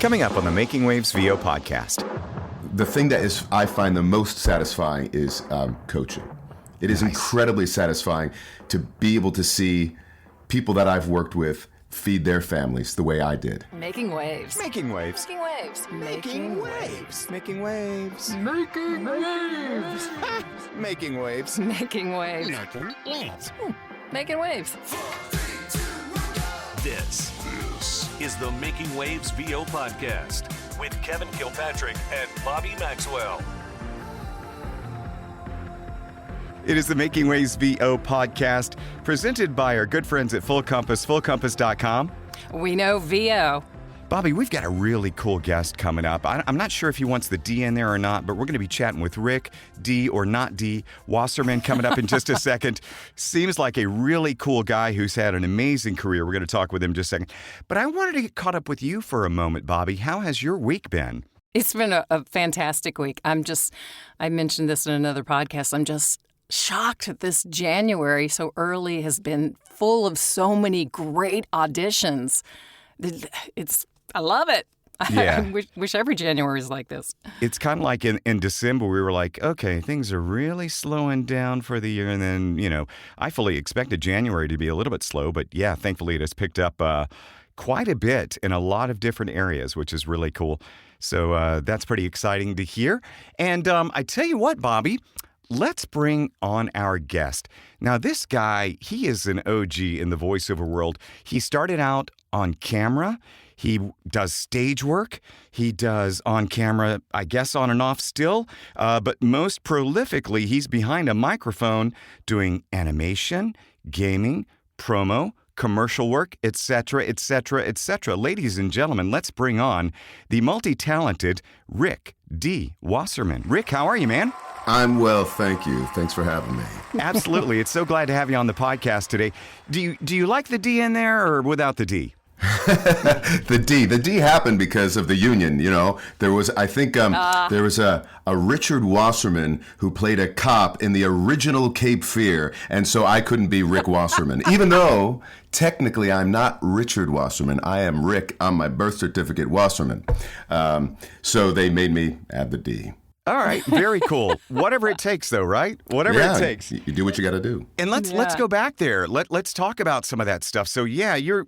Coming up on the Making Waves VO podcast. The thing that I find the most satisfying is coaching. It is incredibly satisfying to be able to see people that I've worked with feed their families the way I did. Making waves. Making waves. Making waves. Making waves. Making waves. Making waves. Making waves. Making waves. Making waves. This is the Making Waves VO podcast with Kevin Kilpatrick and Bobby Maxwell. It is the Making Waves VO podcast presented by our good friends at Full Compass, fullcompass.com. We know VO. Bobby, we've got a really cool guest coming up. I'm not sure if he wants the D in there or not, but we're going to be chatting with Rick, D or not D, Wasserman coming up in just a second. Seems like a really cool guy who's had an amazing career. We're going to talk with him in just a second. But I wanted to get caught up with you for a moment, Bobby. How has your week been? It's been a fantastic week. I mentioned this in another podcast. I'm just shocked that this January so early has been full of so many great auditions. I love it. Yeah. I wish every January was like this. It's kind of like in December, we were like, okay, things are really slowing down for the year. And then, I fully expected January to be a little bit slow. But yeah, thankfully it has picked up quite a bit in a lot of different areas, which is really cool. So that's pretty exciting to hear. And I tell you what, Bobby, let's bring on our guest. Now, this guy, he is an OG in the voiceover world. He started out on camera. He does stage work. He does on camera, I guess on and off still. But most prolifically, he's behind a microphone doing animation, gaming, promo, commercial work, etc., etc., etc. Ladies and gentlemen, let's bring on the multi-talented Rick D. Wasserman. Rick, how are you, man? I'm well, thank you. Thanks for having me. Absolutely. It's so glad to have you on the podcast today. Do you like the D in there or without the D? The D happened because of the union. There was, I think, there was a Richard Wasserman who played a cop in the original Cape Fear, and so I couldn't be Rick Wasserman, even though technically I'm not Richard Wasserman. I am Rick on my birth certificate, Wasserman. So they made me add the D. All right, very cool. Whatever it takes, though, right? Whatever it takes. You do what you got to do. And let's go back there. Let's talk about some of that stuff. So yeah, your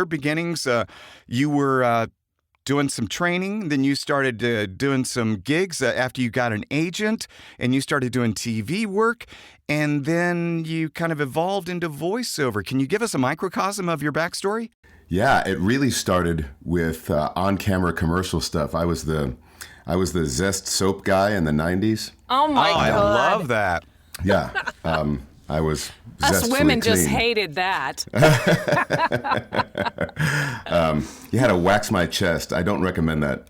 beginnings. You were doing some training, then you started doing some gigs after you got an agent, and you started doing TV work, and then you kind of evolved into voiceover. Can you give us a microcosm of your backstory? Yeah, it really started with on-camera commercial stuff. I was the Zest Soap guy in the 90s. Oh, my God. I love that. Yeah. I was Us women clean. just hated that. You had to wax my chest. I don't recommend that.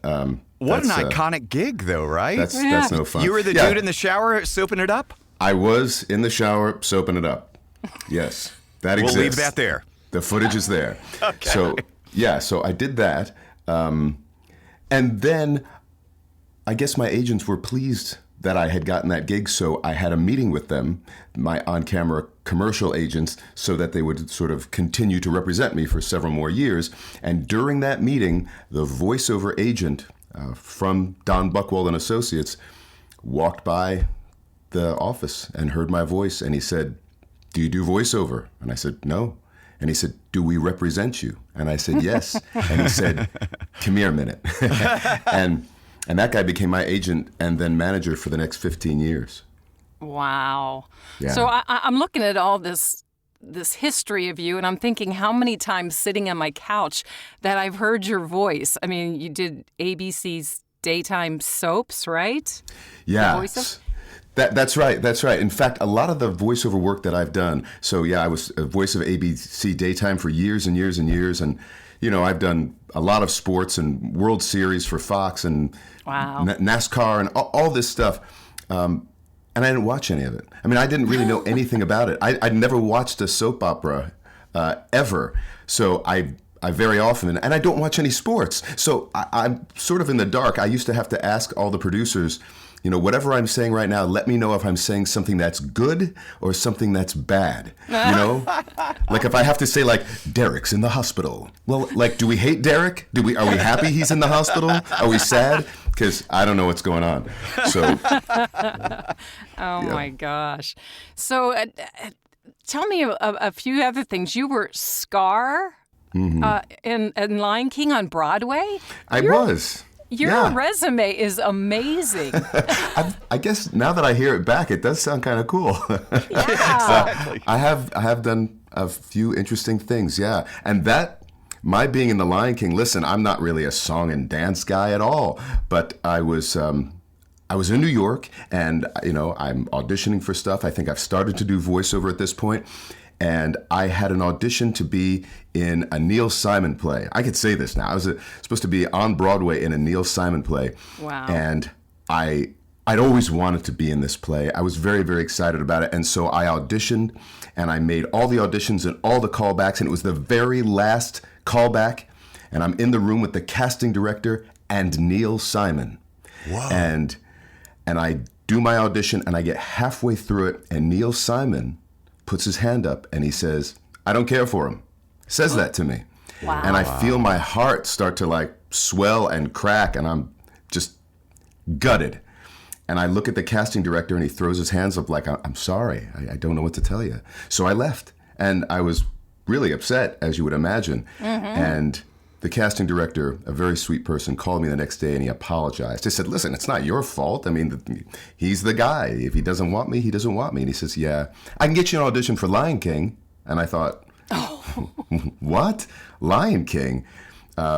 What an iconic gig, though, right? That's no fun. You were the dude in the shower soaping it up? I was in the shower soaping it up. Yes, that exists. We'll leave that there. The footage is there. Okay. So I did that. And then I guess my agents were pleased that I had gotten that gig, so I had a meeting with them, my on-camera commercial agents, so that they would sort of continue to represent me for several more years. And during that meeting, the voiceover agent from Don Buchwald and Associates walked by the office and heard my voice, and he said, "Do you do voiceover?" And I said, "No." And he said, "Do we represent you?" And I said, "Yes." And he said, "Come here a minute." And that guy became my agent and then manager for the next 15 years. Wow. Yeah. So I'm looking at all this history of you, and I'm thinking how many times sitting on my couch that I've heard your voice. I mean, you did ABC's daytime soaps, right? Yeah. That's right. That's right. In fact, a lot of the voiceover work that I've done. So yeah, I was a voice of ABC daytime for years and years and years. And, I've done a lot of sports and World Series for Fox and NASCAR and all this stuff. And I didn't watch any of it. I mean, I didn't really know anything about it. I'd never watched a soap opera ever. So I very often, and I don't watch any sports. So I'm sort of in the dark. I used to have to ask all the producers, whatever I'm saying right now, let me know if I'm saying something that's good or something that's bad. Like if I have to say like, Derek's in the hospital. Well, like, do we hate Derek? Are we happy he's in the hospital? Are we sad? Because I don't know what's going on. So. Oh my gosh. So tell me a few other things. You were Scar in Lion King on Broadway? I was. Your resume is amazing. I guess now that I hear it back, it does sound kind of cool. Yeah. I have done a few interesting things, yeah. And my being in The Lion King, listen, I'm not really a song and dance guy at all, but I was in New York, and I'm auditioning for stuff. I think I've started to do voiceover at this point. And I had an audition to be in a Neil Simon play. I could say this now. I was supposed to be on Broadway in a Neil Simon play. Wow. And I'd always wanted to be in this play. I was very, very excited about it. And so I auditioned, and I made all the auditions and all the callbacks. And it was the very last callback. And I'm in the room with the casting director and Neil Simon. Wow. And I do my audition, and I get halfway through it, and Neil Simon puts his hand up and he says, I don't care for him. Says that to me. Wow. And I feel my heart start to like swell and crack, and I'm just gutted. And I look at the casting director, and he throws his hands up like, I'm sorry. I don't know what to tell you. So I left, and I was really upset, as you would imagine. And the casting director, a very sweet person, called me the next day, and he apologized. He said, listen, it's not your fault. I mean, he's the guy. If he doesn't want me, he doesn't want me. And he says, yeah, I can get you an audition for Lion King. And I thought, what? Lion King?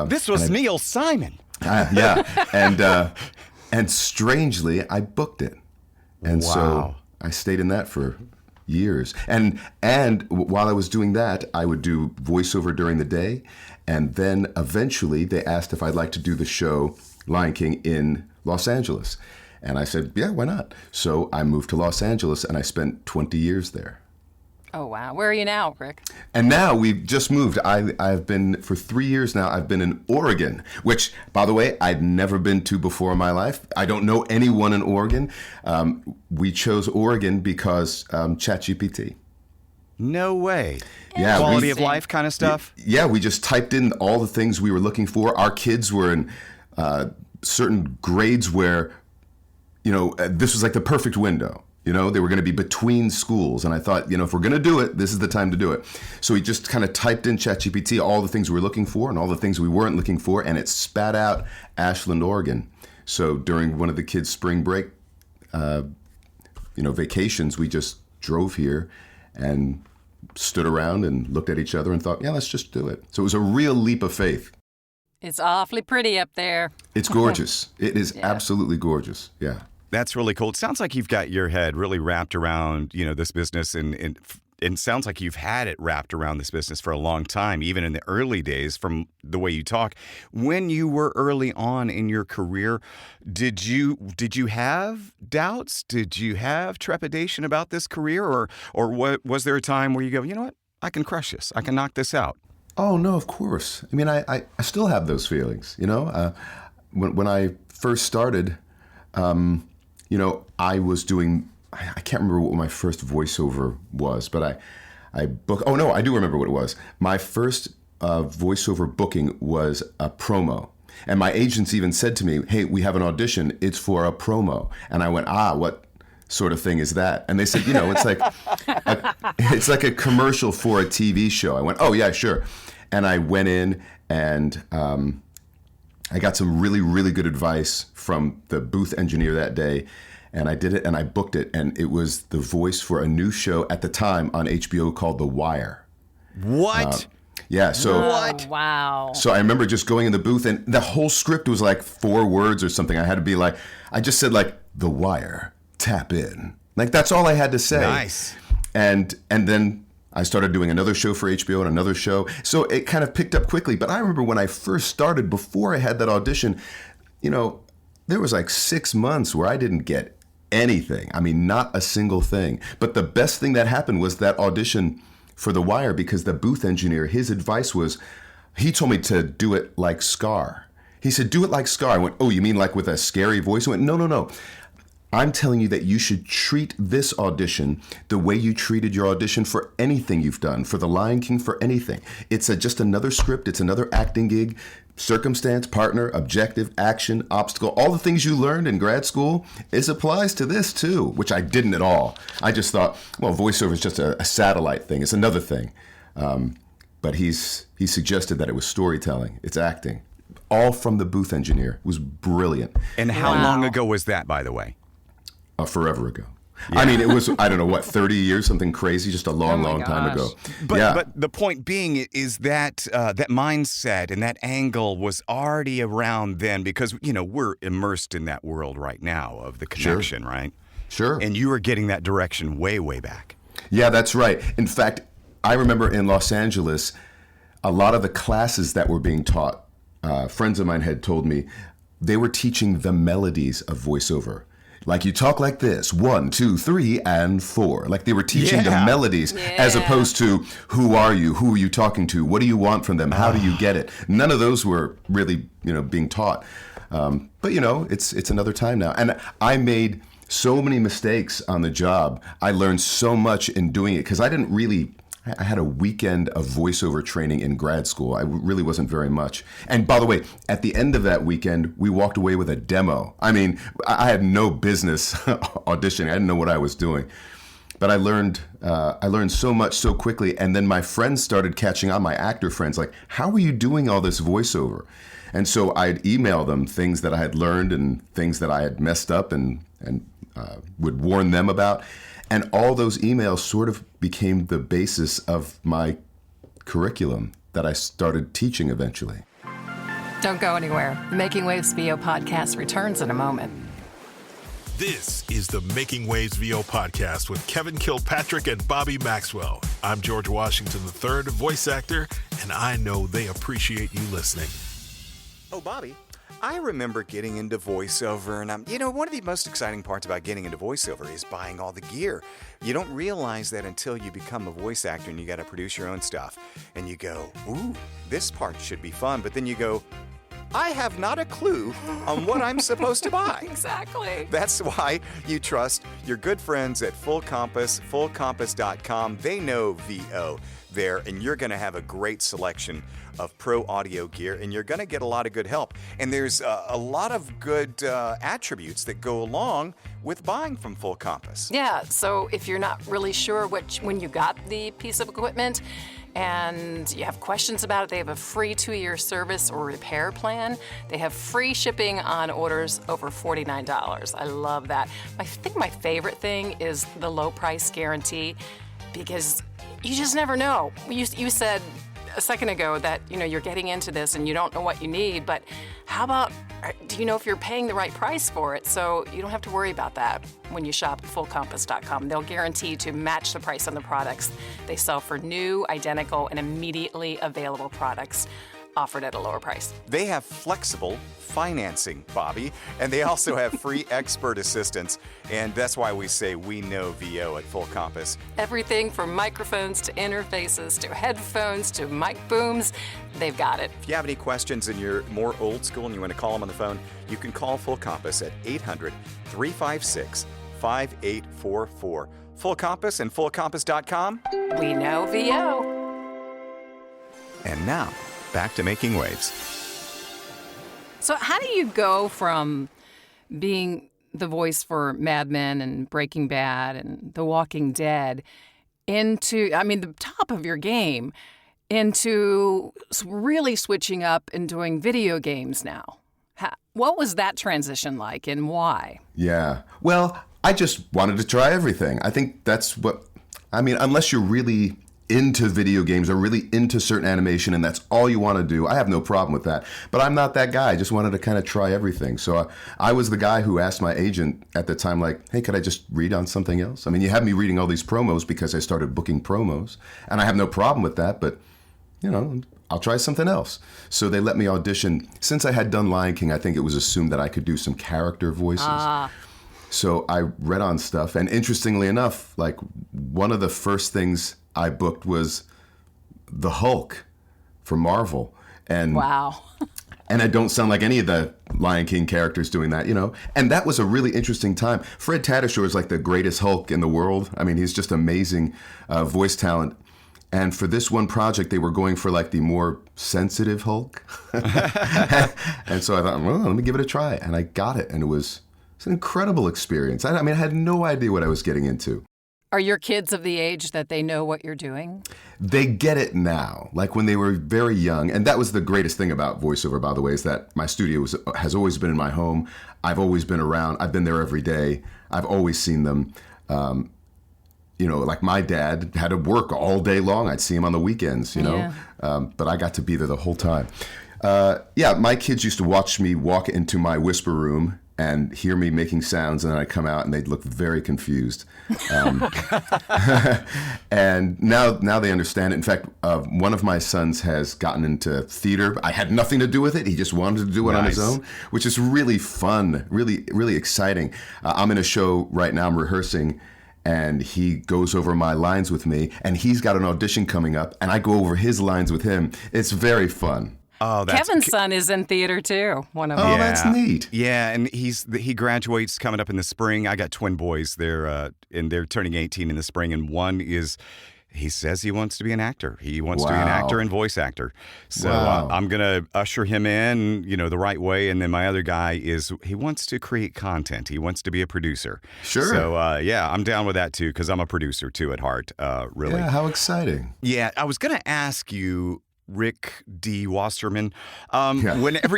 This was Neil Simon. Yeah. And strangely, I booked it. And so I stayed in that for years. And while I was doing that, I would do voiceover during the day. And then eventually they asked if I'd like to do the show Lion King in Los Angeles. And I said, yeah, why not? So I moved to Los Angeles, and I spent 20 years there. Oh, wow. Where are you now, Rick? And now we've just moved. I've been, for 3 years now, I've been in Oregon, which, by the way, I'd never been to before in my life. I don't know anyone in Oregon. We chose Oregon because ChatGPT. No way. Yeah, Quality of life kind of stuff? Yeah, we just typed in all the things we were looking for. Our kids were in certain grades where, this was like the perfect window. They were going to be between schools. And I thought, if we're going to do it, this is the time to do it. So we just kind of typed in ChatGPT all the things we were looking for and all the things we weren't looking for, and it spat out Ashland, Oregon. So during one of the kids' spring break, vacations, we just drove here and stood around and looked at each other and thought, yeah, let's just do it. So it was a real leap of faith. It's awfully pretty up there. It's gorgeous. It is absolutely gorgeous. Yeah. That's really cool. It sounds like you've got your head really wrapped around, this business, and it sounds like you've had it wrapped around this business for a long time, even in the early days from the way you talk. When you were early on in your career, did you have doubts? Did you have trepidation about this career? Or was there a time where you go, you know what, I can crush this. I can knock this out? Oh, no, of course. I mean, I still have those feelings, When I first started, I was doing, I can't remember what my first voiceover was, but I booked, oh no, I do remember what it was. My first voiceover booking was a promo. And my agents even said to me, hey, we have an audition, it's for a promo. And I went, what sort of thing is that? And they said, it's like a commercial for a TV show. I went, oh yeah, sure. And I went in, and I got some really, really good advice from the booth engineer that day, and I did it, and I booked it, and it was the voice for a new show at the time on HBO called The Wire. What? Yeah, so What? Wow. So I remember just going in the booth, and the whole script was like 4 words or something. I had to be like, I just said like, The Wire, tap in. Like, that's all I had to say. Nice. And then I started doing another show for HBO and another show. So it kind of picked up quickly. But I remember when I first started, before I had that audition, there was like 6 months where I didn't get anything. I mean, not a single thing. But the best thing that happened was that audition for The Wire, because the booth engineer, his advice was, he told me to do it like Scar. He said, do it like Scar. I went, oh, you mean like with a scary voice? I went, no. I'm telling you that you should treat this audition the way you treated your audition for anything you've done, for The Lion King, for anything. It's just another script. It's another acting gig. Circumstance, partner, objective, action, obstacle, all the things you learned in grad school, it applies to this too, which I didn't at all. I just thought, well, voiceover is just a satellite thing. It's another thing. But he suggested that it was storytelling. It's acting. All from the booth engineer. It was brilliant. And how long ago was that, by the way? Forever ago. Yeah. I mean, it was, I don't know, 30 years, something crazy, just a long time ago. But the point being is that that mindset and that angle was already around then because, we're immersed in that world right now of the connection, right? Sure. And you were getting that direction way, way back. Yeah, that's right. In fact, I remember in Los Angeles, a lot of the classes that were being taught, friends of mine had told me, they were teaching the melodies of voiceover. Like you talk like this, 1, 2, 3, and 4. Like they were teaching the melodies as opposed to who are you? Who are you talking to? What do you want from them? How do you get it? None of those were really, being taught. But it's another time now. And I made so many mistakes on the job. I learned so much in doing it because I had a weekend of voiceover training in grad school. I really wasn't very much. And by the way, at the end of that weekend, we walked away with a demo. I mean, I had no business auditioning. I didn't know what I was doing. But I learned so much so quickly. And then my friends started catching on, my actor friends, like, how are you doing all this voiceover? And so I'd email them things that I had learned and things that I had messed up and would warn them about. And all those emails sort of became the basis of my curriculum that I started teaching eventually. Don't go anywhere. The Making Waves VO podcast returns in a moment. This is the Making Waves VO podcast with Kevin Kilpatrick and Bobby Maxwell. I'm George Washington III, voice actor, and I know they appreciate you listening. Oh, Bobby, I remember getting into voiceover, and one of the most exciting parts about getting into voiceover is buying all the gear. You don't realize that until you become a voice actor and you got to produce your own stuff. And you go, ooh, this part should be fun. But then you go, I have not a clue on what I'm supposed to buy. Exactly. That's why you trust your good friends at Full Compass, fullcompass.com. They know VO there, and you're going to have a great selection of pro audio gear, and you're going to get a lot of good help. And there's a lot of good attributes that go along with buying from Full Compass. Yeah, so if you're not really sure when you got the piece of equipment and you have questions about it, they have a free 2-year service or repair plan. They have free shipping on orders over $49. I love that. I think my favorite thing is the low price guarantee, because you just never know. You said a second ago that you're getting into this and you don't know what you need, but how about, do you know if you're paying the right price for it? So you don't have to worry about that when you shop at fullcompass.com. They'll guarantee to match the price on the products they sell for new, identical, and immediately available products offered at a lower price. They have flexible financing, Bobby, and they also have free expert assistance, and that's why we say we know VO at Full Compass. Everything from microphones to interfaces to headphones to mic booms, they've got it. If you have any questions and you're more old school and you want to call them on the phone, you can call Full Compass at 800-356-5844. Full Compass and fullcompass.com. We know VO. And now, back to Making Waves. So how do you go from being the voice for Mad Men and Breaking Bad and The Walking Dead into, the top of your game, into really switching up and doing video games now? What was that transition like and why? Yeah. Well, I just wanted to try everything. I think that's unless you're really into video games or really into certain animation and that's all you want to do, I have no problem with that. But I'm not that guy. I just wanted to kind of try everything. So I was the guy who asked my agent at the time, like, hey, could I just read on something else? You have me reading all these promos because I started booking promos, and I have no problem with that, but, I'll try something else. So they let me audition. Since I had done Lion King, I think it was assumed that I could do some character voices. So I read on stuff, and interestingly enough, like, one of the first things I booked was the Hulk for Marvel. And wow. And I don't sound like any of the Lion King characters doing that, And that was a really interesting time. Fred Tatasciore is like the greatest Hulk in the world. I mean, he's just amazing voice talent. And for this one project, they were going for like the more sensitive Hulk. And so I thought, well, let me give it a try. And I got it. And it's an incredible experience. I mean, I had no idea what I was getting into. Are your kids of the age that they know what you're doing? They get it now, like when they were very young. And that was the greatest thing about voiceover, by the way, is that my studio has always been in my home. I've always been around. I've been there every day. I've always seen them. Like my dad had to work all day long. I'd see him on the weekends, Yeah. But I got to be there the whole time. My kids used to watch me walk into my whisper room and hear me making sounds, and then I'd come out and they'd look very confused. And now they understand it. In fact, one of my sons has gotten into theater. I had nothing to do with it. He just wanted to do it on his own, which is really fun, really, really exciting. I'm in a show right now, I'm rehearsing, and he goes over my lines with me, and he's got an audition coming up, and I go over his lines with him. It's very fun. Oh, Kevin's son is in theater too. One of Oh, them. that's neat. Yeah, and he graduates coming up in the spring. I got twin boys. They're turning 18 in the spring, and one he says he wants to be an actor. He wants to be an actor and voice actor. So I'm going to usher him in, the right way. And then my other guy he wants to create content. He wants to be a producer. Sure. So, I'm down with that too, because I'm a producer too at heart, really. Yeah, how exciting. Yeah, I was going to ask you, Rick D. Wasserman, Yeah. whenever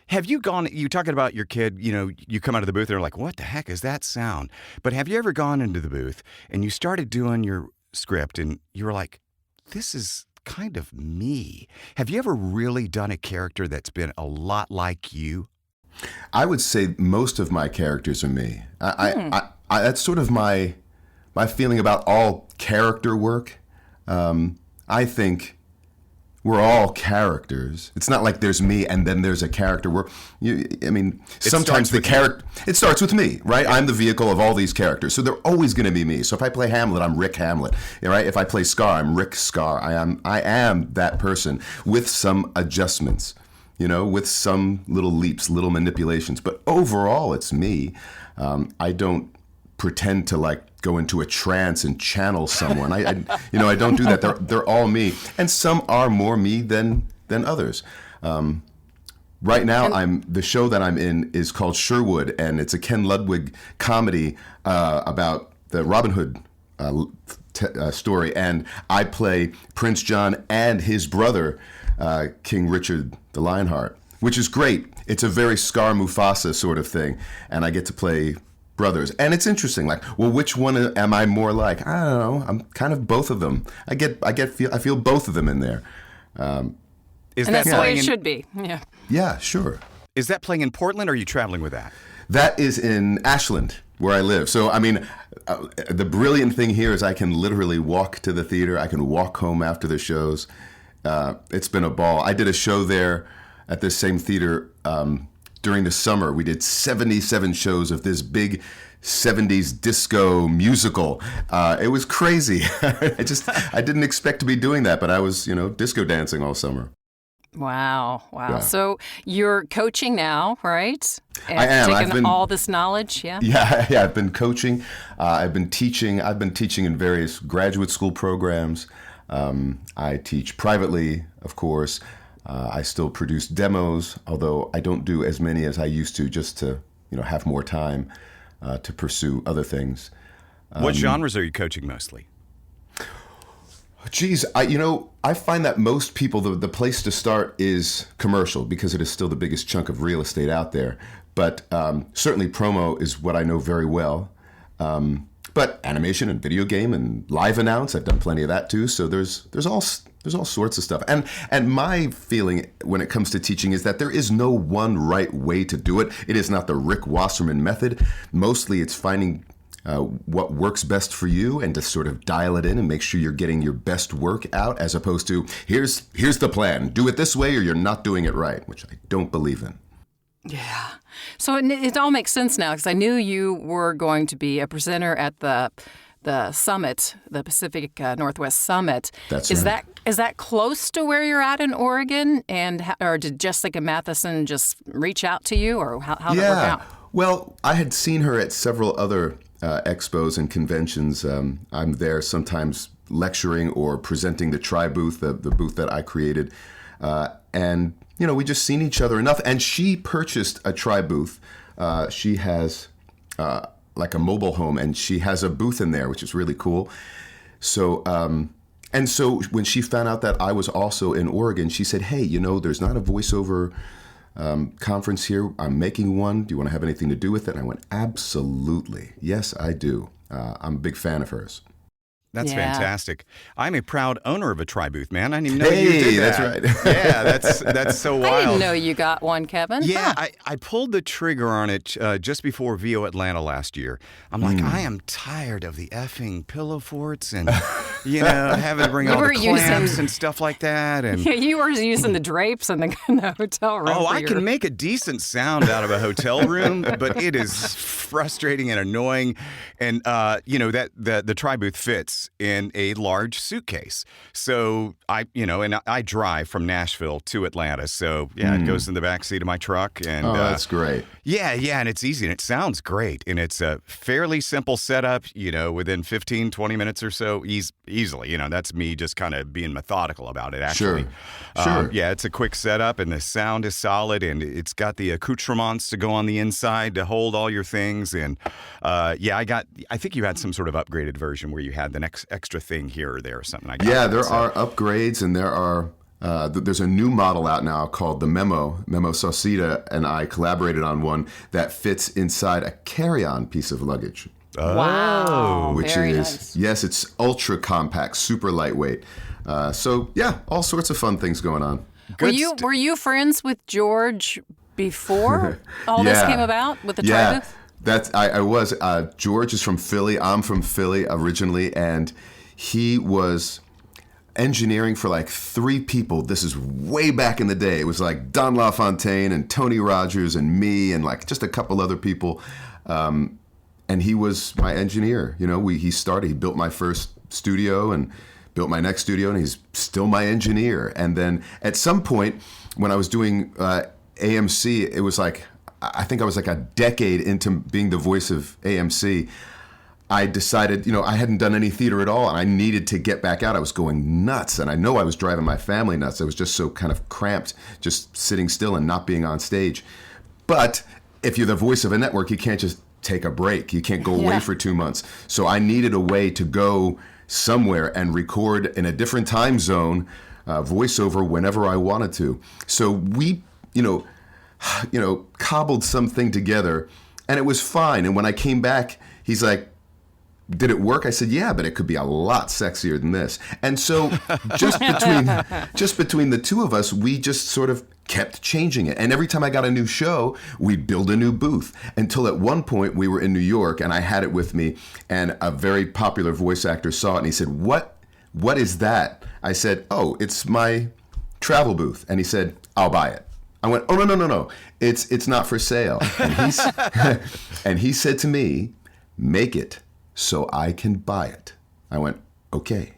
have you talking about your kid, you come out of the booth and they're like, what the heck is that sound? But have you ever gone into the booth and you started doing your script and you were like, this is kind of me? Have you ever really done a character that's been a lot like you? I would say most of my characters are me. I that's sort of my feeling about all character work. I think we're all characters. It's not like there's me and then there's a character. Sometimes the character, it starts with me, right? I'm the vehicle of all these characters. So they're always going to be me. So if I play Hamlet, I'm Rick Hamlet, right? If I play Scar, I'm Rick Scar. I am that person with some adjustments, with some little leaps, little manipulations. But overall, it's me. I don't pretend to go into a trance and channel someone. I don't do that. They're all me, and some are more me than others. Right now, the show that I'm in is called Sherwood, and it's a Ken Ludwig comedy about the Robin Hood story, and I play Prince John and his brother, King Richard the Lionheart, which is great. It's a very Scar Mufasa sort of thing, and I get to play brothers. And it's interesting, which one am I more like? I don't know. I'm kind of both of them. I feel both of them in there. And that's the way it should be. Yeah. Yeah, sure. Is that playing in Portland, or are you traveling with that? That is in Ashland, where I live. So, the brilliant thing here is I can literally walk to the theater. I can walk home after the shows. It's been a ball. I did a show there at this same theater during the summer. We did 77 shows of this big 70s disco musical. It was crazy. I didn't expect to be doing that, but I was, disco dancing all summer. Wow. Yeah. So you're coaching now, right? And I am. Taking all this knowledge, yeah? Yeah, I've been coaching. I've been teaching. I've been teaching in various graduate school programs. I teach privately, of course. I still produce demos, although I don't do as many as I used to, just to have more time to pursue other things. What genres are you coaching mostly? Geez, I find that most people, the place to start is commercial, because it is still the biggest chunk of real estate out there. But certainly promo is what I know very well. But animation and video game and live announce, I've done plenty of that too. So there's all sorts of stuff. And my feeling when it comes to teaching is that there is no one right way to do it. It is not the Rick Wasserman method. Mostly it's finding what works best for you and to sort of dial it in and make sure you're getting your best work out, as opposed to here's the plan. Do it this way or you're not doing it right, which I don't believe in. Yeah. So it all makes sense now, because I knew you were going to be a presenter at the the summit, the Pacific Northwest Summit. That's is right. Is that close to where you're at in Oregon? Or did Jessica Matheson just reach out to you, or how did it work out? Well, I had seen her at several other expos and conventions. I'm there sometimes lecturing or presenting the Tri booth, the booth that I created. And, we just seen each other enough. And she purchased a Tri booth. She has like a mobile home, and she has a booth in there, which is really cool. So, and so when she found out that I was also in Oregon, she said, hey, there's not a voiceover conference here. I'm making one. Do you want to have anything to do with it? And I went, absolutely. Yes, I do. I'm a big fan of hers. That's Yeah. fantastic. I'm a proud owner of a Tri-Booth, man. I didn't even know you did that. That's right. Yeah, that's so wild. I didn't know you got one, Kevin. Yeah, Huh. I pulled the trigger on it just before VO Atlanta last year. I'm like, I am tired of the effing pillow forts and, having to bring all the were using- clamps and stuff like that. And Yeah, you were using the drapes in the hotel room. oh, for I your- can make a decent sound out of a hotel room, but it is frustrating and annoying. And that the Tri-Booth fits in a large suitcase. So I drive from Nashville to Atlanta. So it goes in the back seat of my truck. And That's great. yeah, and it's easy and it sounds great. And it's a fairly simple setup, within 15, 20 minutes or so, easily. That's me just kind of being methodical about it, actually. Sure. Yeah, it's a quick setup and the sound is solid and it's got the accoutrements to go on the inside to hold all your things. And I think you had some sort of upgraded version where you had the next extra thing here or there or something. Yeah, there are upgrades, and there are. There's a new model out now called the Memo Sauceda, and I collaborated on one that fits inside a carry-on piece of luggage. Wow. Which very is nice. yes, it's ultra compact, super lightweight. So yeah, all sorts of fun things going on. Were you friends with George before all this Yeah. came about with the Yeah, Tri-Booth? I was. George is from Philly. I'm from Philly originally, and he was engineering for like 3 people. This is way back in the day. It was like Don LaFontaine and Tony Rogers and me and like just a couple other people. And he was my engineer. He built my first studio and built my next studio, and he's still my engineer. And then at some point when I was doing AMC, it was like, I think I was like a decade into being the voice of AMC. I decided, I hadn't done any theater at all, and I needed to get back out. I was going nuts, and I know I was driving my family nuts. I was just so kind of cramped, just sitting still and not being on stage. But if you're the voice of a network, you can't just take a break. You can't go away for 2 months. So I needed a way to go somewhere and record in a different time zone, voiceover whenever I wanted to. So we, cobbled something together, and it was fine. And when I came back, he's like, did it work? I said, yeah, but it could be a lot sexier than this. And so just between the two of us, we just sort of kept changing it. And every time I got a new show, we'd build a new booth, until at one point we were in New York and I had it with me, and a very popular voice actor saw it and he said, what is that? I said, oh, it's my travel booth. And he said, I'll buy it. I went, oh, no. It's not for sale. And he said to me, make it so I can buy it. I went, okay.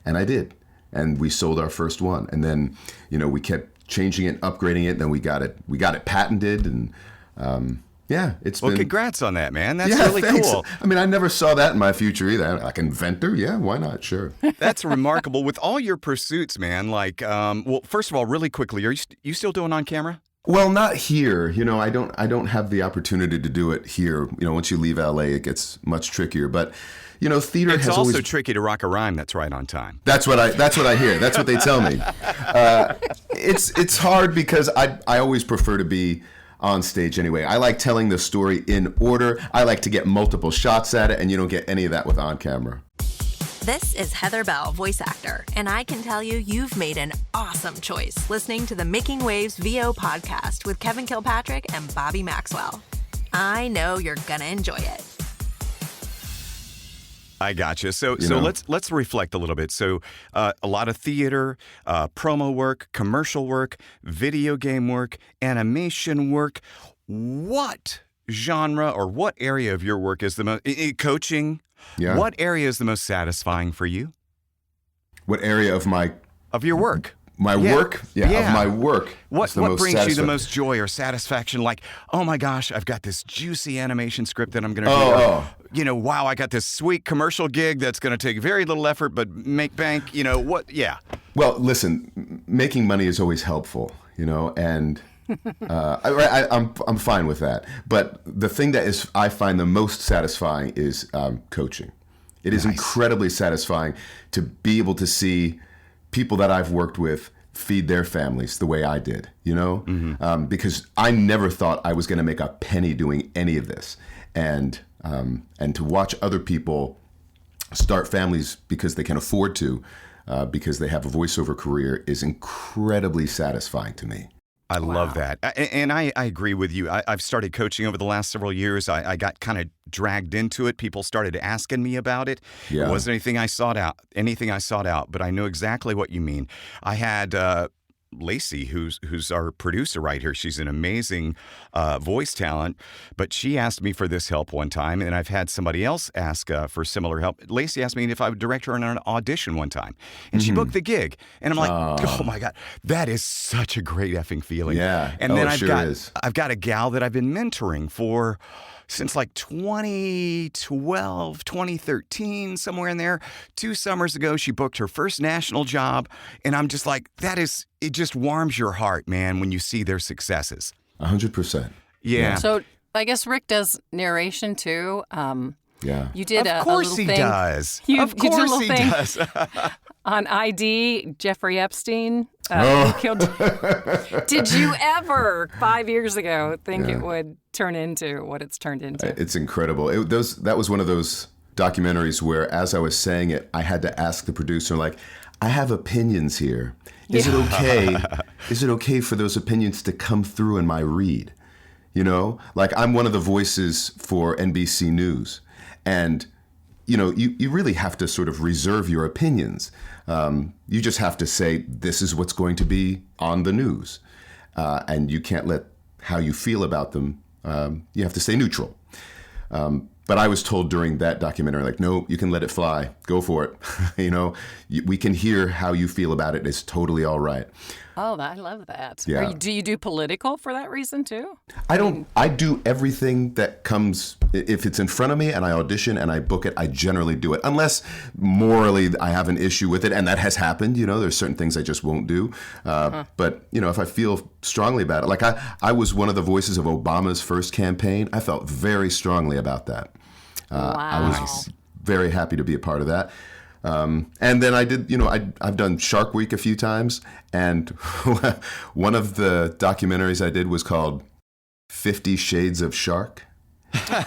And I did. And we sold our first one. And then, we kept changing it, upgrading it. Then we got it patented. And it's been. Well, congrats on that, man. That's Yeah, really thanks. cool. I mean, I never saw that in my future either. Like inventor, yeah, why not? Sure. That's remarkable. With all your pursuits, man, like, well, first of all, really quickly, are you still doing on camera? Well, not here. I don't have the opportunity to do it here. Once you leave LA, it gets much trickier. But, theater It's has also always. tricky to rock a rhyme that's right on time. That's what I hear. That's what they tell me. It's hard because I always prefer to be on stage anyway. I like telling the story in order. I like to get multiple shots at it, and you don't get any of that with on camera. This is Heather Bell, voice actor, and I can tell you've made an awesome choice listening to the Making Waves VO podcast with Kevin Kilpatrick and Bobby Maxwell. I know you're gonna enjoy it. I gotcha. So let's reflect a little bit. So a lot of theater, promo work, commercial work, video game work, animation work. What genre or what area of your work is the most coaching? Yeah. What area is the most satisfying for you? What area of your work? My Yeah. work? Yeah, Yeah. of my work. What is the most brings you the satisfying. most joy or satisfaction? Like, oh my gosh, I've got this juicy animation script that I'm going to do. Oh. Or, wow, I got this sweet commercial gig that's going to take very little effort but make bank. What? Yeah. Well, listen, making money is always helpful, and I'm fine with that. But the thing that I find the most satisfying is coaching. It is incredibly satisfying to be able to see people that I've worked with feed their families the way I did, because I never thought I was going to make a penny doing any of this, and to watch other people start families because they can afford to, because they have a voiceover career, is incredibly satisfying to me. I love that. And I agree with you. I've started coaching over the last several years. I got kind of dragged into it. People started asking me about it. Yeah. It wasn't anything I sought out, but I know exactly what you mean. I had Lacey, who's our producer right here. She's an amazing voice talent, but she asked me for this help one time, and I've had somebody else ask for similar help. Lacey asked me if I would direct her on an audition one time, and she booked the gig. And I'm like, oh my God, that is such a great effing feeling. Yeah. And then is. I've got a gal that I've been mentoring since like 2012, 2013, somewhere in there. 2 summers ago, she booked her first national job. And I'm just like, it just warms your heart, man, when you see their successes. 100%. Yeah. So I guess Rick does narration too. Yeah. You did Of a course little he thing. does. You Of did a course little he thing does. on ID, Jeffrey Epstein. Who killed. Did you ever, 5 years ago, think it would turn into what it's turned into? It's incredible. That was one of those documentaries where, as I was saying it, I had to ask the producer, like, I have opinions here. Is it okay? Is it okay for those opinions to come through in my read? Like, I'm one of the voices for NBC News, and you really have to sort of reserve your opinions. You just have to say, this is what's going to be on the news. And you can't let how you feel about them, you have to stay neutral. But I was told during that documentary, like, no, you can let it fly. Go for it. We can hear how you feel about it. It's totally all right. Oh, I love that. Yeah. Do you do political for that reason too? I do everything that comes. If it's in front of me and I audition and I book it, I generally do it. Unless morally I have an issue with it, and that has happened. There's certain things I just won't do. But, if I feel strongly about it. Like I was one of the voices of Obama's first campaign. I felt very strongly about that. I was very happy to be a part of that. And then I did, I've done Shark Week a few times, and one of the documentaries I did was called 50 Shades of Shark,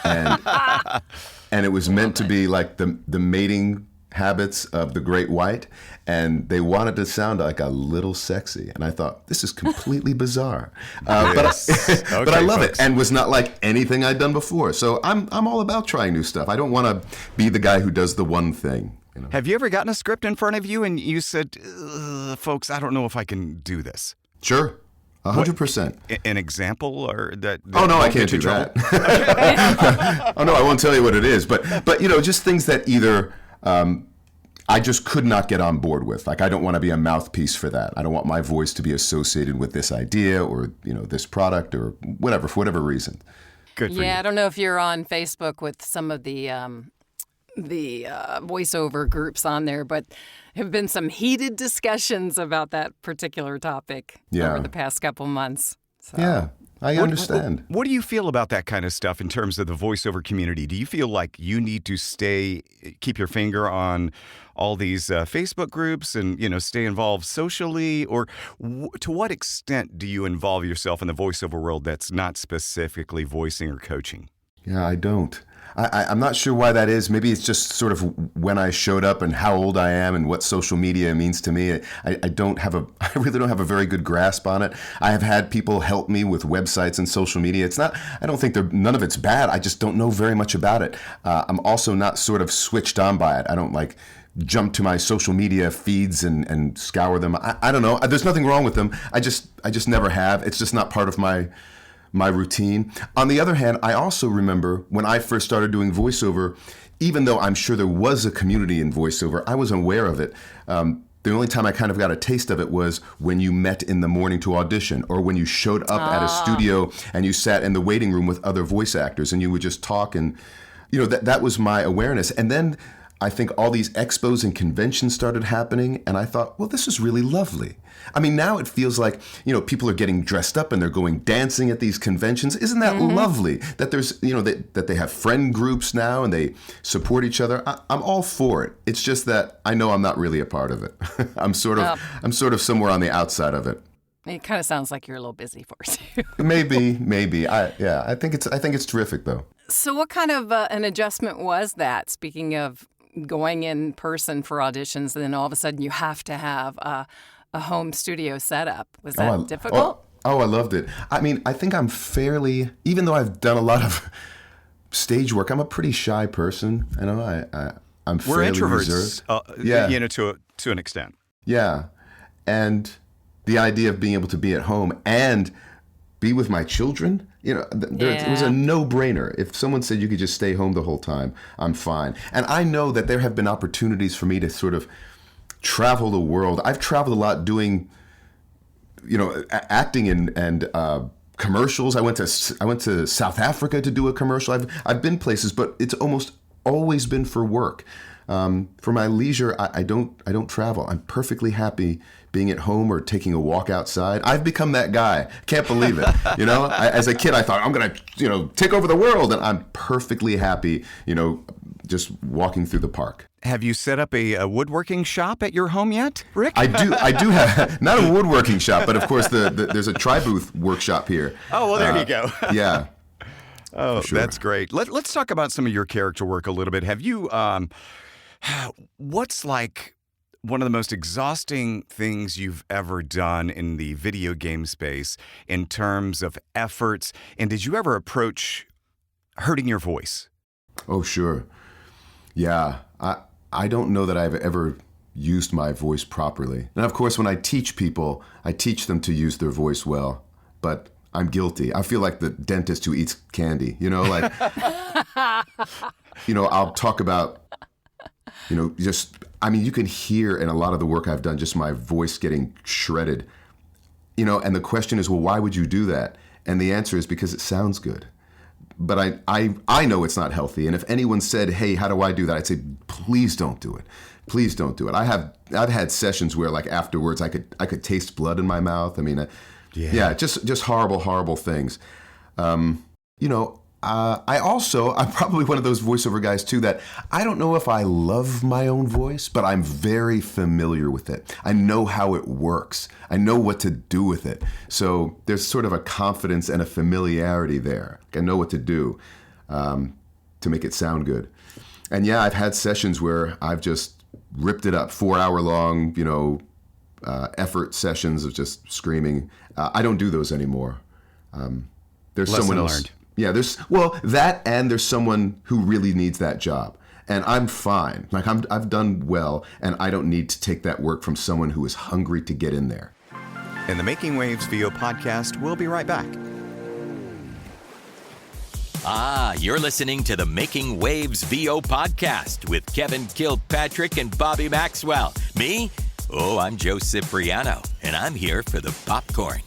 and it was meant to be like the mating habits of the great white, and they wanted to sound like a little sexy, and I thought, this is completely bizarre, but I love it, and was not like anything I'd done before. So I'm all about trying new stuff. I don't want to be the guy who does the one thing. Have you ever gotten a script in front of you and you said, folks, I don't know if I can do this? Sure. 100%. An example or that oh, no, I won't can't get do you in that. Oh, no, I won't tell you what it is. But just things that either I just could not get on board with. Like, I don't want to be a mouthpiece for that. I don't want my voice to be associated with this idea or, this product or whatever, for whatever reason. Good for you. I don't know if you're on Facebook with some of the voiceover groups on there, but have been some heated discussions about that particular topic over the past couple months. So. Yeah, I understand. What do you feel about that kind of stuff in terms of the voiceover community? Do you feel like you need to keep your finger on all these Facebook groups and, stay involved socially? Or to what extent do you involve yourself in the voiceover world that's not specifically voicing or coaching? Yeah, I don't. I'm not sure why that is. Maybe it's just sort of when I showed up and how old I am and what social media means to me. I really don't have a very good grasp on it. I have had people help me with websites and social media. I don't think none of it's bad. I just don't know very much about it. I'm also not sort of switched on by it. I don't jump to my social media feeds and scour them. I don't know. There's nothing wrong with them. I just never have. It's just not part of my routine. On the other hand, I also remember when I first started doing voiceover, even though I'm sure there was a community in voiceover, I was aware of it. The only time I kind of got a taste of it was when you met in the morning to audition, or when you showed up at a studio and you sat in the waiting room with other voice actors and you would just talk, and that was my awareness. And then I think all these expos and conventions started happening, and I thought, well, this is really lovely. I mean, now it feels like, people are getting dressed up and they're going dancing at these conventions. Isn't that lovely? That there's, that they have friend groups now and they support each other. I'm all for it. It's just that I know I'm not really a part of it. I'm sort of somewhere on the outside of it. It kind of sounds like you're a little busy for us too. Maybe. I think it's terrific though. So what kind of an adjustment was that? Speaking of going in person for auditions, and then all of a sudden you have to have a home studio setup. Was that difficult? I loved it. I mean, I think I'm fairly, even though I've done a lot of stage work, I'm a pretty shy person. I'm We're fairly introverts, reserved. to an extent. Yeah. And the idea of being able to be at home and be with my children, it was a no-brainer. If someone said you could just stay home the whole time, I'm fine. And I know that there have been opportunities for me to sort of travel the world. I've traveled a lot doing, acting and commercials. I went to South Africa to do a commercial. I've been places, but it's almost always been for work. For my leisure, I don't travel. I'm perfectly happy being at home or taking a walk outside. I've become that guy. Can't believe it. As a kid, I thought I'm going to, take over the world, and I'm perfectly happy, just walking through the park. Have you set up a woodworking shop at your home yet, Rick? I do have, not a woodworking shop, but of course there's a tri-booth workshop here. Oh, well, there you go. Yeah. Oh, sure. That's great. Let's talk about some of your character work a little bit. Have you, what's like one of the most exhausting things you've ever done in the video game space in terms of efforts? And did you ever approach hurting your voice? Oh, sure. Yeah. I don't know that I've ever used my voice properly. And of course, when I teach people, I teach them to use their voice well, but I'm guilty. I feel like the dentist who eats candy, I'll talk about, you can hear in a lot of the work I've done, just my voice getting shredded, and the question is, well, why would you do that? And the answer is because it sounds good. But I know it's not healthy. And if anyone said, hey, how do I do that? I'd say, please don't do it. Please don't do it. I've had sessions where like afterwards I could taste blood in my mouth. I mean, just horrible things. I'm probably one of those voiceover guys too that I don't know if I love my own voice, but I'm very familiar with it. I know how it works. I know what to do with it. So there's sort of a confidence and a familiarity there. I know what to do to make it sound good. And yeah, I've had sessions where I've just ripped it up, 4-hour long, effort sessions of just screaming. I don't do those anymore. There's Lesson someone else. learned. Yeah, there's that, and there's someone who really needs that job, and I'm fine. Like I've done well, and I don't need to take that work from someone who is hungry to get in there. In the Making Waves VO podcast, we'll be right back. You're listening to the Making Waves VO podcast with Kevin Kilpatrick and Bobby Maxwell. Me? Oh, I'm Joe Cipriano, and I'm here for the popcorn.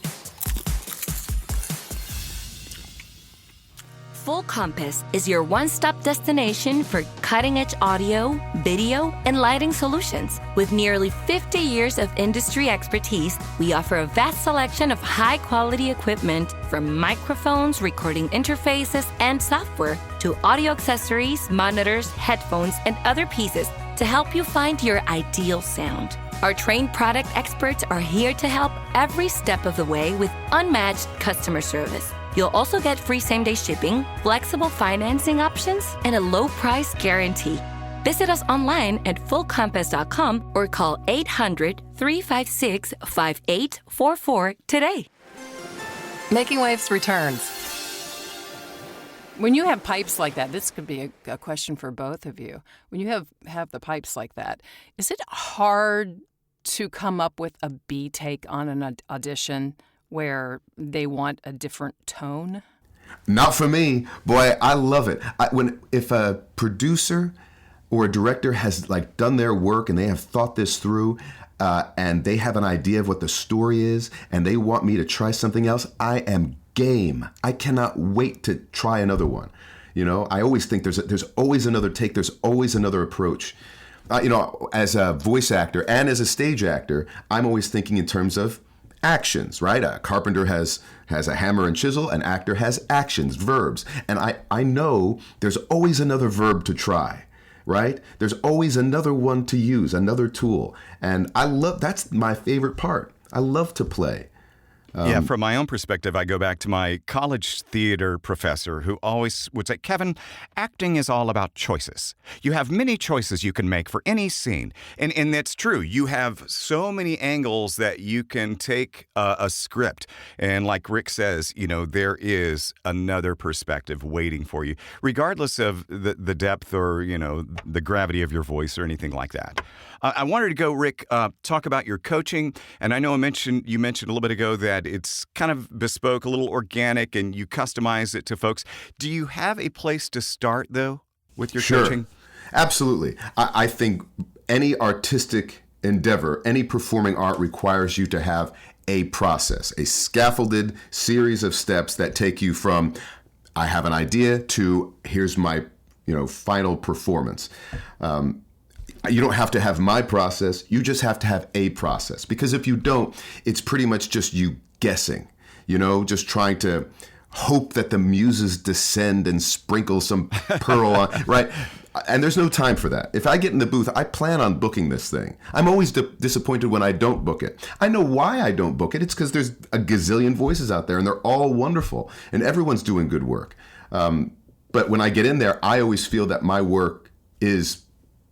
Full Compass is your one-stop destination for cutting-edge audio, video, and lighting solutions. With nearly 50 years of industry expertise, we offer a vast selection of high-quality equipment, from microphones, recording interfaces, and software, to audio accessories, monitors, headphones, and other pieces to help you find your ideal sound. Our trained product experts are here to help every step of the way with unmatched customer service. You'll also get free same-day shipping, flexible financing options, and a low-price guarantee. Visit us online at fullcompass.com or call 800-356-5844 today. Making Waves returns. When you have pipes like that, this could be a question for both of you. When you have the pipes like that, is it hard to come up with a B take on an audition where they want a different tone? Not for me. Boy, I love it. If a producer or a director has like done their work and they have thought this through, and they have an idea of what the story is, and they want me to try something else, I am game. I cannot wait to try another one. You know, I always think there's always another take. There's always another approach. You know, as a voice actor and as a stage actor, I'm always thinking in terms of actions, right? A carpenter has a hammer and chisel. An actor has actions, verbs. And I know there's always another verb to try, right? There's always another one to use, another tool. And that's my favorite part. I love to play. Yeah, from my own perspective, I go back to my college theater professor who always would say, Kevin, acting is all about choices. You have many choices you can make for any scene. And that's true. You have so many angles that you can take a script. And like Rick says, you know, there is another perspective waiting for you, regardless of the depth or, you know, the gravity of your voice or anything like that. I wanted to go, Rick, talk about your coaching. And I know you mentioned a little bit ago that it's kind of bespoke, a little organic, and you customize it to folks. Do you have a place to start, though, with your coaching? Absolutely. I think any artistic endeavor, any performing art requires you to have a process, a scaffolded series of steps that take you from I have an idea to here's my, you know, final performance. You don't have to have my process. You just have to have a process. Because if you don't, it's pretty much just you guessing, you know, just trying to hope that the muses descend and sprinkle some pearl on, right? And there's no time for that. If I get in the booth, I plan on booking this thing. I'm always disappointed when I don't book it. I know why I don't book it. It's because there's a gazillion voices out there and they're all wonderful and everyone's doing good work. But when I get in there, I always feel that my work is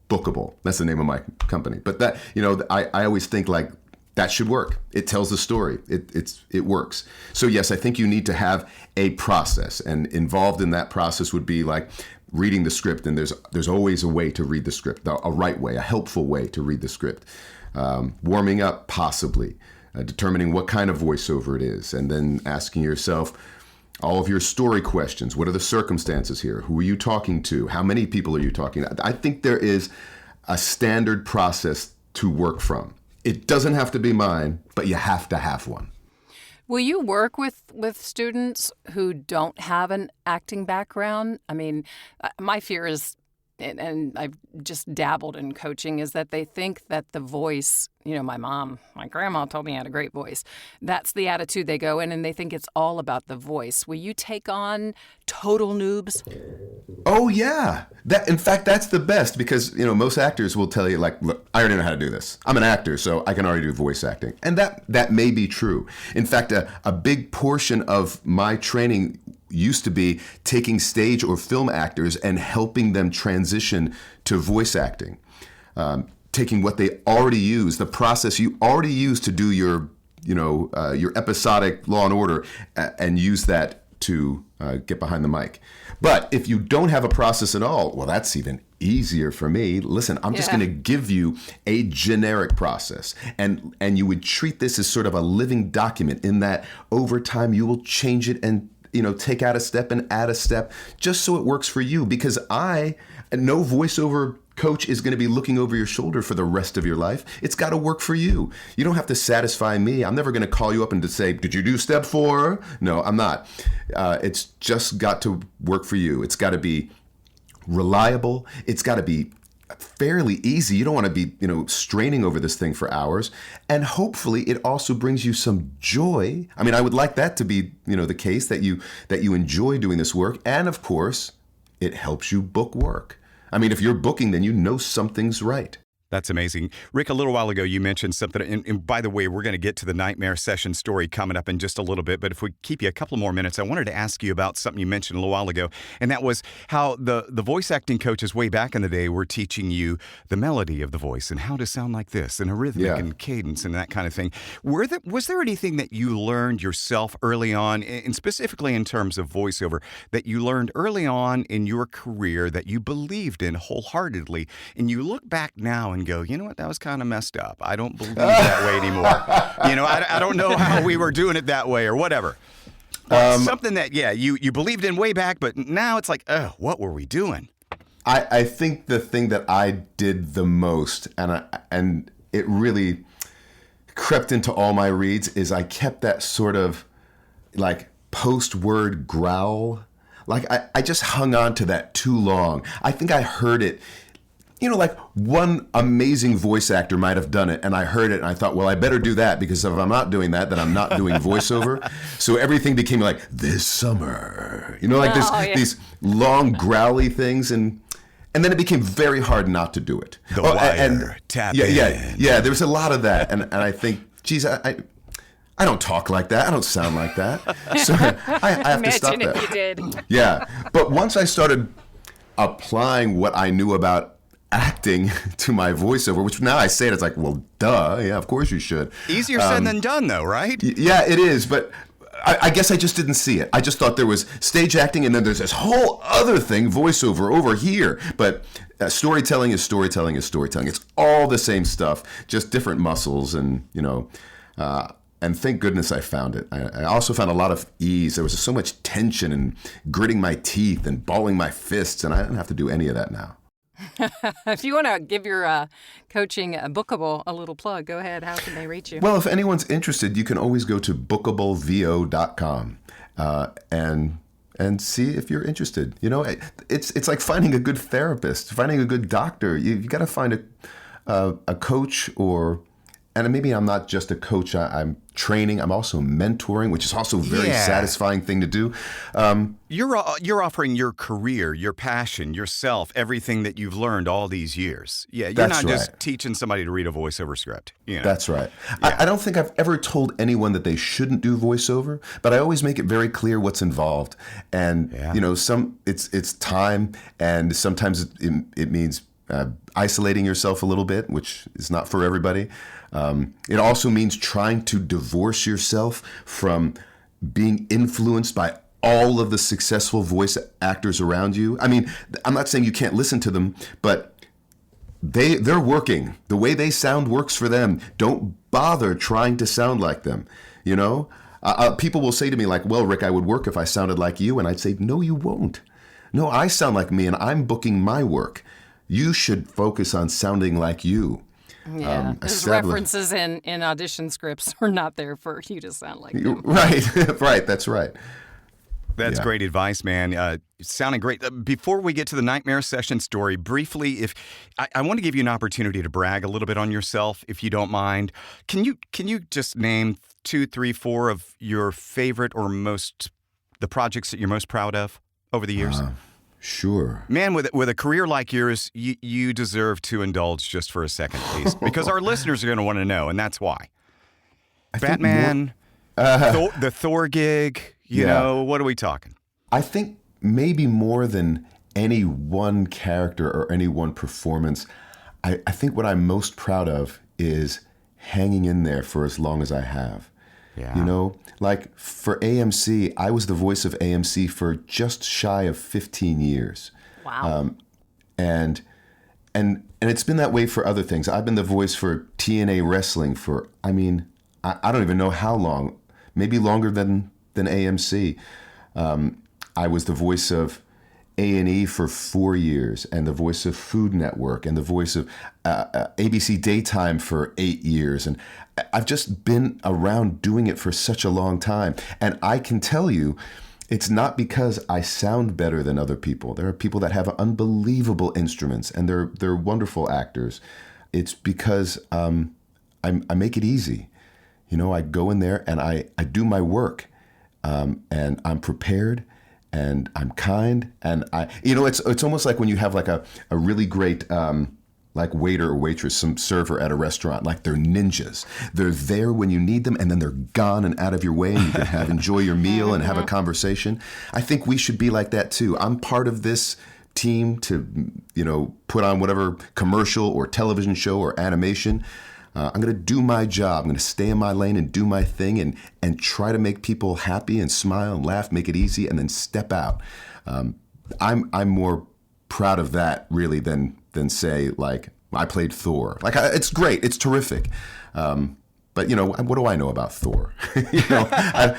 bookable. That's the name of my company. But that, you know, I always think like that should work. It tells the story. It works. So yes, I think you need to have a process, and involved in that process would be like reading the script. And there's always a way to read the script, a right way, a helpful way to read the script. Warming up, possibly, determining what kind of voiceover it is, and then asking yourself all of your story questions. What are the circumstances here? Who are you talking to? How many people are you talking to? I think there is a standard process to work from. It doesn't have to be mine, but you have to have one. Will you work with students who don't have an acting background? I mean, my fear is, and I've just dabbled in coaching, is that they think that the voice, you know, my grandma told me I had a great voice. That's the attitude they go in, and they think it's all about the voice. Will you take on total noobs? Oh, yeah. In fact, that's the best, because, you know, most actors will tell you, like, look, I already know how to do this. I'm an actor, so I can already do voice acting. And that may be true. In fact, a big portion of my training used to be taking stage or film actors and helping them transition to voice acting. Taking what they already use, the process you already use to do your episodic Law and Order, and use that to get behind the mic. But if you don't have a process at all, well, that's even easier for me. Listen, I'm just going to give you a generic process, and you would treat this as sort of a living document, in that over time you will change it and, you know, take out a step and add a step, just so it works for you. Because no voiceover coach is going to be looking over your shoulder for the rest of your life. It's got to work for you. You don't have to satisfy me. I'm never going to call you up and to say, did you do step 4? No, I'm not. It's just got to work for you. It's got to be reliable. It's got to be fairly easy. You don't want to be, you know, straining over this thing for hours. And hopefully it also brings you some joy. I mean, I would like that to be, you know, the case, that you enjoy doing this work. And of course, it helps you book work. I mean, if you're booking, then you know something's right. That's amazing. Rick, a little while ago, you mentioned something. And by the way, we're going to get to the nightmare session story coming up in just a little bit. But if we keep you a couple more minutes, I wanted to ask you about something you mentioned a little while ago. And that was how the voice acting coaches way back in the day were teaching you the melody of the voice and how to sound like this, and a rhythmic and cadence and that kind of thing. Was there anything that you learned yourself early on, and specifically in terms of voiceover, that you learned early on in your career that you believed in wholeheartedly, and you look back now and go, you know what, that was kind of messed up. I don't believe that way anymore. You know, I don't know how we were doing it that way or whatever. Something that, you believed in way back, but now it's like, oh, what were we doing? I think the thing that I did the most, and it really crept into all my reads, is I kept that sort of like post-word growl. Like I just hung on to that too long. I think I heard it, like one amazing voice actor might have done it, and I heard it and I thought, well, I better do that, because if I'm not doing that, then I'm not doing voiceover. So everything became like, this summer, these long growly things, and then it became very hard not to do it. The wire, tap in. Yeah, there was a lot of that, and I think, geez, I don't talk like that. I don't sound like that. So I have to stop that. Imagine if you did. Yeah, but once I started applying what I knew about acting to my voiceover, which now I say it, it's like, well, duh, yeah, of course you should. Easier said than done, though, right? Yeah, it is, but I guess I just didn't see it. I just thought there was stage acting, and then there's this whole other thing, voiceover, over here. But storytelling is storytelling is storytelling. It's all the same stuff, just different muscles, and and thank goodness I found it. I also found a lot of ease. There was so much tension and gritting my teeth and balling my fists, and I don't have to do any of that now. If you want to give your coaching bookable a little plug, go ahead. How can they reach you? Well, if anyone's interested, you can always go to bookablevo.com and see if you're interested. It's like finding a good therapist, finding a good doctor. You got to find a coach, and maybe I'm not just a coach. I'm training. I'm also mentoring, which is also a very satisfying thing to do. You're offering your career, your passion, yourself, everything that you've learned all these years. Yeah, you're That's not right. just teaching somebody to read a voiceover script. That's right. Yeah. I don't think I've ever told anyone that they shouldn't do voiceover, but I always make it very clear what's involved. And it's time, and sometimes it means isolating yourself a little bit, which is not for everybody. It also means trying to divorce yourself from being influenced by all of the successful voice actors around you. I mean, I'm not saying you can't listen to them, but they're working. The way they sound works for them. Don't bother trying to sound like them, People will say to me like, well, Rick, I would work if I sounded like you. And I'd say, no, you won't. No, I sound like me, and I'm booking my work. You should focus on sounding like you. Yeah, those references in audition scripts are not there for you to sound like them. Right, right, that's right. That's great advice, man. Sounding great. Before we get to the nightmare session story, briefly, if I want to give you an opportunity to brag a little bit on yourself, if you don't mind. Can you just name 2, 3, 4 of your favorite or the projects that you're most proud of over the years? Sure. Man, with a career like yours, you deserve to indulge just for a second, please, because our listeners are going to want to know, and that's why. Batman, the Thor gig. What are we talking? I think maybe more than any one character or any one performance, I think what I'm most proud of is hanging in there for as long as I have. Yeah. Like for AMC, I was the voice of AMC for just shy of 15 years. Wow. And it's been that way for other things. I've been the voice for TNA Wrestling for, I don't even know how long, maybe longer than AMC. I was the voice of A&E for 4 years, and the voice of Food Network, and the voice of ABC Daytime for 8 years. And I've just been around doing it for such a long time. And I can tell you, it's not because I sound better than other people. There are people that have unbelievable instruments, and they're wonderful actors. It's because I make it easy. I go in there and I do my work. And I'm prepared, and I'm kind, and it's almost like when you have like a really great like waiter or waitress, some server at a restaurant, like they're ninjas. They're there when you need them, and then they're gone and out of your way, and you can enjoy your meal and have a conversation. I think we should be like that too. I'm part of this team to put on whatever commercial or television show or animation. I'm going to do my job. I'm going to stay in my lane and do my thing and try to make people happy and smile and laugh, make it easy, and then step out. I'm more proud of that really than say like I played Thor. Like it's great, it's terrific. But what do I know about Thor? I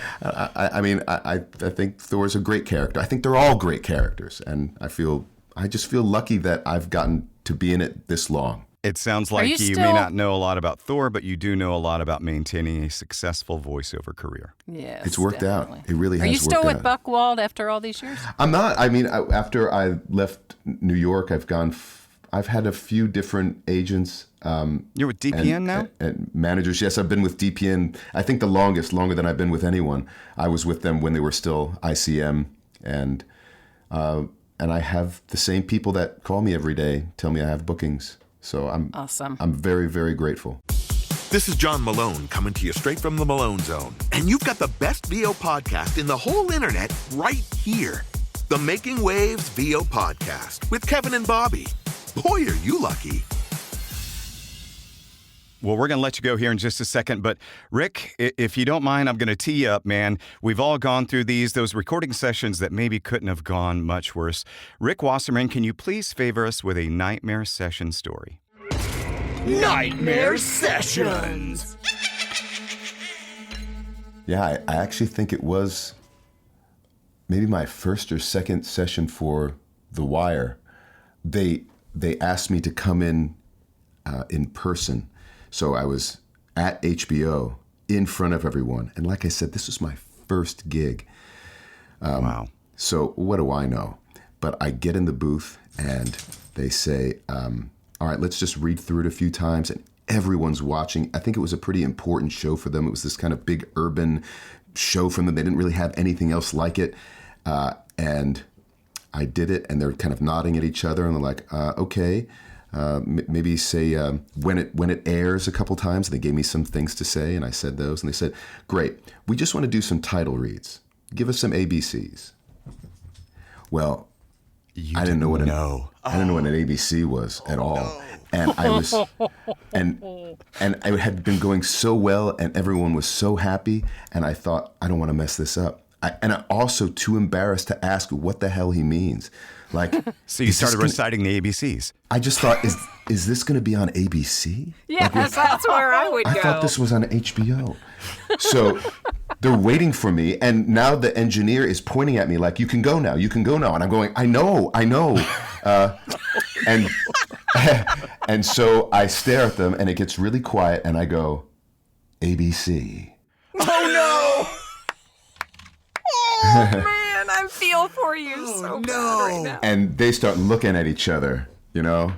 think Thor's a great character. I think they're all great characters, and I feel I just feel lucky that I've gotten to be in it this long. It sounds like you may not know a lot about Thor, but you do know a lot about maintaining a successful voiceover career. Yes, It's worked out. It really has worked out. Are you still with Buckwald after all these years? I'm not. I mean, after I left New York, I've had a few different agents. You're with DPN now? And managers. Yes, I've been with DPN, I think longer than I've been with anyone. I was with them when they were still ICM, and I have the same people that call me every day, tell me I have bookings. So awesome. I'm very, very grateful. This is John Malone coming to you straight from the Malone Zone. And you've got the best VO podcast in the whole internet right here. The Making Waves VO Podcast with Kevin and Bobby. Boy, are you lucky. Well, we're going to let you go here in just a second, but Rick, if you don't mind, I'm going to tee you up, man. We've all gone through those recording sessions that maybe couldn't have gone much worse. Rick Wasserman, can you please favor us with a nightmare session story? Nightmare Sessions! Yeah, I actually think it was maybe my first or second session for The Wire. They asked me to come in person. So I was at HBO in front of everyone. And like I said, this was my first gig. Wow. So what do I know? But I get in the booth and they say, all right, let's just read through it a few times. And everyone's watching. I think it was a pretty important show for them. It was this kind of big urban show for them. They didn't really have anything else like it. And I did it and they're kind of nodding at each other and they're like, okay. Maybe say when it airs a couple times. And they gave me some things to say, and I said those. And they said, "Great, we just want to do some title reads. Give us some ABCs." Well, I didn't know what an ABC was at all, no. And I was, and I had been going so well, and everyone was so happy, and I thought, I don't want to mess this up. And I'm also too embarrassed to ask what the hell he means. Like, so you started reciting the ABCs. I just thought, is this going to be on ABC? Yes, like, that's where I would go. I thought this was on HBO. So they're waiting for me, and now the engineer is pointing at me like, you can go now. And I'm going, I know. And so I stare at them, and it gets really quiet, and I go, ABC. Oh, no! Oh, man, I feel for you so bad right now. And they start looking at each other, and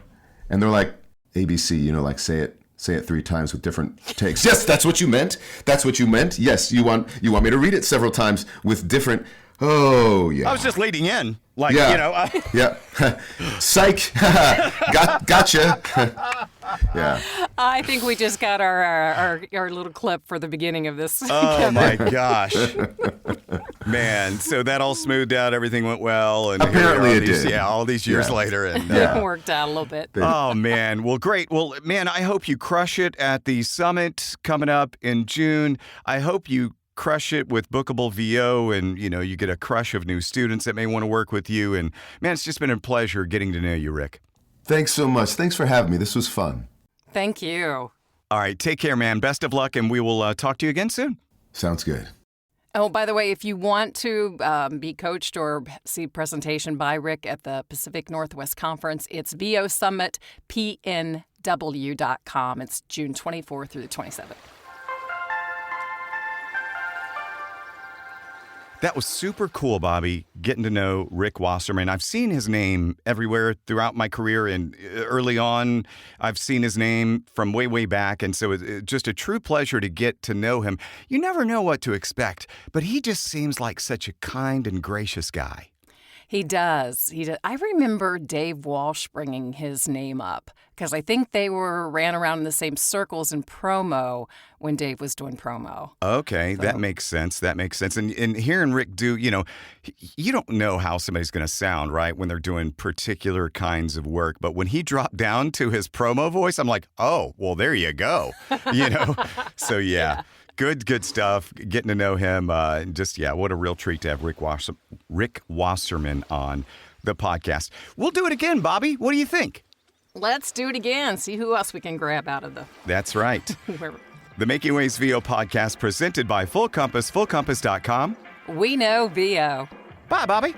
they're like, ABC, like say it 3 times with different takes. Yes, that's what you meant. Yes, you want me to read it several times with different. Oh, yeah. I was just leading in. Yeah. Psych. Gotcha. Yeah. I think we just got our little clip for the beginning of this. Oh, my gosh. Man, so that all smoothed out. Everything went well. And apparently it did. Yeah, all these years later. And, it worked out a little bit. Oh, man. Well, great. Well, man, I hope you crush it at the summit coming up in June. I hope you crush it with bookable VO and, you get a crush of new students that may want to work with you. And, man, it's just been a pleasure getting to know you, Rick. Thanks so much. Thanks for having me. This was fun. Thank you. All right. Take care, man. Best of luck, and we will talk to you again soon. Sounds good. Oh, by the way, if you want to be coached or see a presentation by Rick at the Pacific Northwest Conference, it's VOSummitPNW.com. It's June 24th through the 27th. That was super cool, Bobby, getting to know Rick Wasserman. I've seen his name everywhere throughout my career, and early on, I've seen his name from way, way back, and so it's just a true pleasure to get to know him. You never know what to expect, but he just seems like such a kind and gracious guy. He does. I remember Dave Walsh bringing his name up because I think they ran around in the same circles in promo when Dave was doing promo. Okay, so. That makes sense. And hearing Rick do, you don't know how somebody's going to sound, right, when they're doing particular kinds of work. But when he dropped down to his promo voice, I'm like, oh, well, there you go. So, yeah. Good stuff. Getting to know him. What a real treat to have Rick Wasserman on the podcast. We'll do it again, Bobby. What do you think? Let's do it again. See who else we can grab out of the... That's right. The Making Waves VO podcast presented by Full Compass, fullcompass.com. We know VO. Bye, Bye.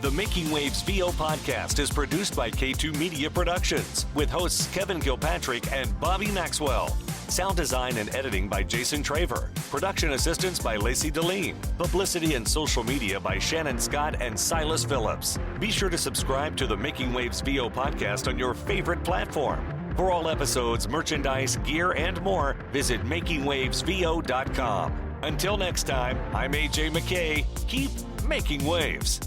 The Making Waves VO podcast is produced by K2 Media Productions with hosts Kevin Kilpatrick and Bobby Maxwell. Sound design and editing by Jason Traver. Production assistance by Lacey Deline. Publicity and social media by Shannon Scott and Silas Phillips. Be sure to subscribe to the Making Waves VO podcast on your favorite platform. For all episodes, merchandise, gear, and more, visit makingwavesvo.com. Until next time, I'm AJ McKay. Keep making waves.